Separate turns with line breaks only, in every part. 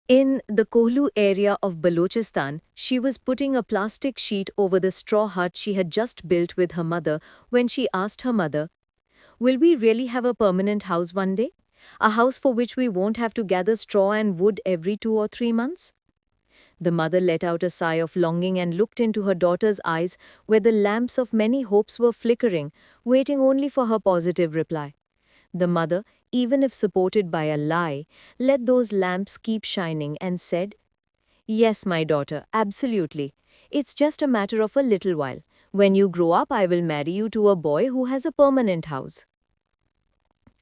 In the Kohlu area of Balochistan, she was putting a plastic sheet over the straw hut she had just built with her mother when she asked her mother, "Will we really have a permanent house one day? A house for which we won't have to gather straw and wood every 2 or 3 months?" The mother let out a sigh of longing and looked into her daughter's eyes, where the lamps of many hopes were flickering, waiting only for her positive reply. The mother, even if supported by a lie, let those lamps keep shining and said, "Yes, my daughter, absolutely. It's just a matter of a little while. When you grow up, I will marry you to a boy who has a permanent house."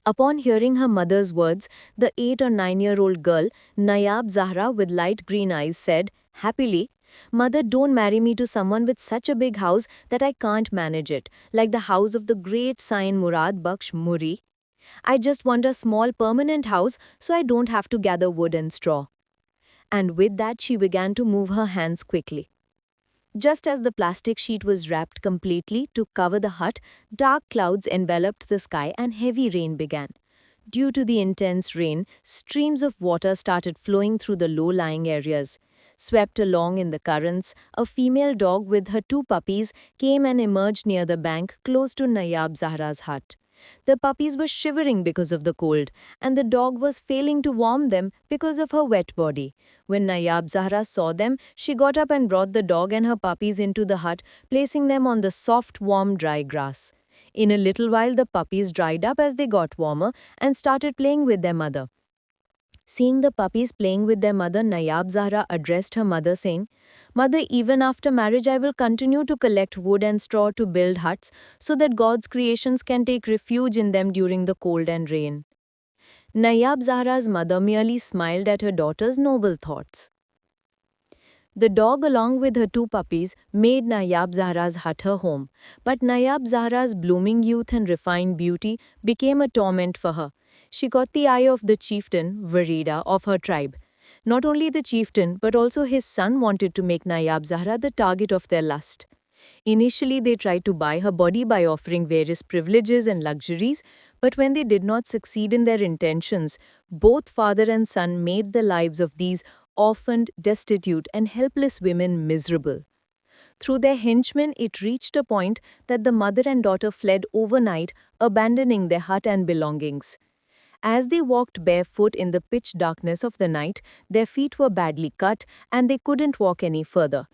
Upon hearing her mother's words, the 8 or 9-year-old girl, Nayab Zahra with light green eyes, said, happily, "Mother, don't marry me to someone with such a big house that I can't manage it, like the house of the great Saint Murad Baksh Muri. I just want a small permanent house so I don't have to gather wood and straw." And with that, she began to move her hands quickly. Just as the plastic sheet was wrapped completely to cover the hut, dark clouds enveloped the sky and heavy rain began. Due to the intense rain, streams of water started flowing through the low-lying areas. Swept along in the currents, a female dog with her 2 puppies came and emerged near the bank close to Nayab Zahra's hut. The puppies were shivering because of the cold, and the dog was failing to warm them because of her wet body. When Nayab Zahra saw them, she got up and brought the dog and her puppies into the hut, placing them on the soft, warm, dry grass. In a little while, the puppies dried up as they got warmer and started playing with their mother. Seeing the puppies playing with their mother, Nayab Zahra addressed her mother, saying, "Mother, even after marriage, I will continue to collect wood and straw to build huts so that God's creations can take refuge in them during the cold and rain." Nayab Zahra's mother merely smiled at her daughter's noble thoughts. The dog, along with her 2 puppies, made Nayab Zahra's hut her home, but Nayab Zahra's blooming youth and refined beauty became a torment for her. She caught the eye of the chieftain, Varida, of her tribe. Not only the chieftain, but also his son wanted to make Nayab Zahra the target of their lust. Initially, they tried to buy her body by offering various privileges and luxuries, but when they did not succeed in their intentions, both father and son made the lives of these orphaned, destitute, and helpless women miserable. Through their henchmen, it reached a point that the mother and daughter fled overnight, abandoning their hut and belongings. As they walked barefoot in the pitch darkness of the night, their feet were badly cut and they couldn't walk any further.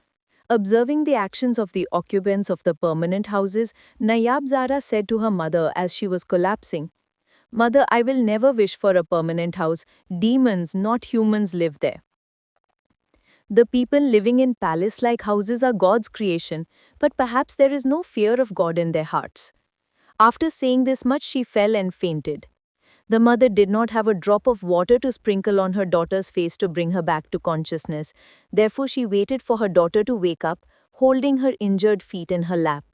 Observing the actions of the occupants of the permanent houses, Nayab Zara said to her mother as she was collapsing, "Mother, I will never wish for a permanent house. Demons, not humans, live there. The people living in palace-like houses are God's creation, but perhaps there is no fear of God in their hearts." After saying this much, she fell and fainted. The mother did not have a drop of water to sprinkle on her daughter's face to bring her back to consciousness. Therefore, she waited for her daughter to wake up, holding her injured feet in her lap.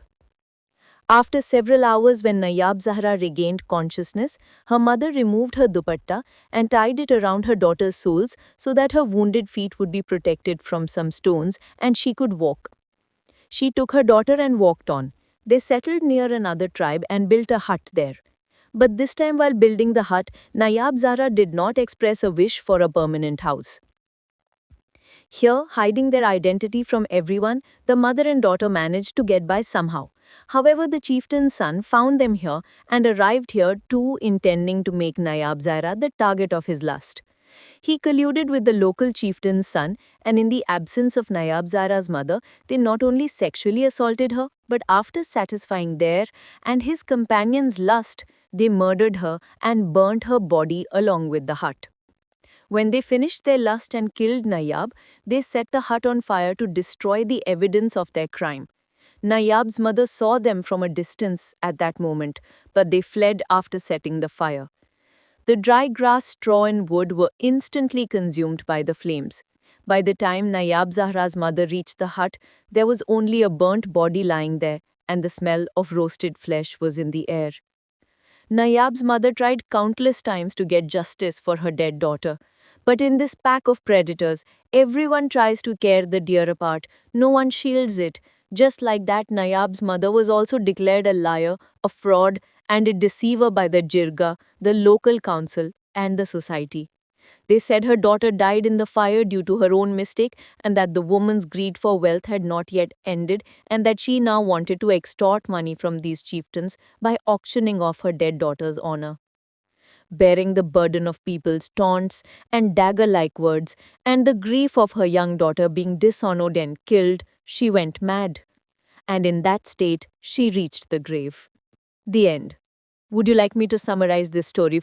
After several hours, when Nayab Zahra regained consciousness, her mother removed her dupatta and tied it around her daughter's soles so that her wounded feet would be protected from some stones and she could walk. She took her daughter and walked on. They settled near another tribe and built a hut there. But this time, while building the hut, Nayab Zahra did not express a wish for a permanent house. Here, hiding their identity from everyone, the mother and daughter managed to get by somehow. However, the chieftain's son found them here and arrived here too, intending to make Nayab Zahra the target of his lust. He colluded with the local chieftain's son, and in the absence of Nayab Zahra's mother, they not only sexually assaulted her, but after satisfying their and his companion's lust, they murdered her and burnt her body along with the hut. When they finished their lust and killed Nayab, they set the hut on fire to destroy the evidence of their crime. Nayab's mother saw them from a distance at that moment, but they fled after setting the fire. The dry grass, straw, and wood were instantly consumed by the flames. By the time Nayab Zahra's mother reached the hut, there was only a burnt body lying there, and the smell of roasted flesh was in the air. Nayab's mother tried countless times to get justice for her dead daughter. But in this pack of predators, everyone tries to tear the deer apart, no one shields it. Just like that, Nayab's mother was also declared a liar, a fraud, and a deceiver by the Jirga, the local council, and the society. They said her daughter died in the fire due to her own mistake, and that the woman's greed for wealth had not yet ended, and that she now wanted to extort money from these chieftains by auctioning off her dead daughter's honor. Bearing the burden of people's taunts and dagger like words, and the grief of her young daughter being dishonored and killed, she went mad. And in that state, she reached the grave. The end. Would you like me to summarize this story